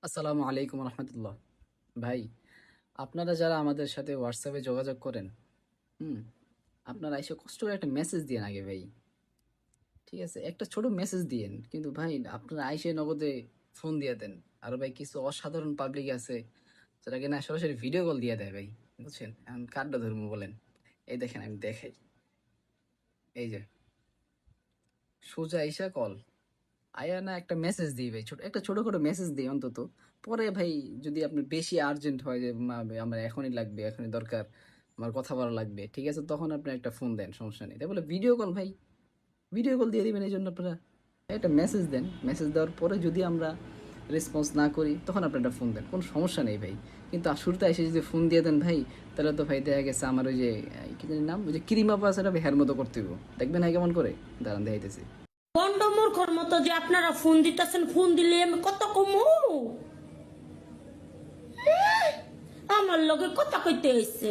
আসসালামু আলাইকুম রহমতুল্লাহ। ভাই, আপনারা যারা আমাদের সাথে হোয়াটসঅ্যাপে যোগাযোগ করেন, হুম, আপনারা এসে কষ্ট করে একটা মেসেজ দিয়েন আগে ভাই। ঠিক আছে, একটা ছোট মেসেজ দিয়েন, কিন্তু ভাই আপনারা আইসে নগদে ফোন দিয়ে দেন। আর ভাই কিছু অসাধারণ পাবলিক আছে যারা কিনা সরাসরি ভিডিও কল দিয়ে দেয় ভাই। বুঝছেন, এখন কার্ডটা ধর্ম বলেন। এই দেখেন, আমি দেখাই। এই যে সোজা আইসা কল আয়া না, একটা মেসেজ দিই ভাই, একটা ছোটখাটো মেসেজ দিই অন্তত। পরে ভাই যদি আপনার বেশি আর্জেন্ট হয় যে আমার এখনই লাগবে, এখনই দরকার, আমার কথা বলা লাগবে, ঠিক আছে, তখন আপনি একটা ফোন দেন, সমস্যা নেই। তাই বলে ভিডিও কল ভাই, ভিডিও কল দিয়ে দিবেন এই জন্য আপনারা একটা মেসেজ দেন। মেসেজ দেওয়ার পরে যদি আমরা রেসপন্স না করি তখন আপনি একটা ফোন দেন, কোনো সমস্যা নেই ভাই। কিন্তু শুরুতে এসে যদি ফোন দিয়ে দেন ভাই, তাহলে তো ভাই দেখা গেছে আমার ওই যে কি জানি নাম, ওই যে ক্রিমা পাস, এটা হের মতো করতে হইব। দেখবেন ভাই কেমন করে, দাঁড়ান দেখাইতেছি। বন্ড মূর্খর মতো যে আপনারা ফোন দিতেছেন, ফোন দিলে আমি কত কমু আমার লগে কথা কইতে হইছে।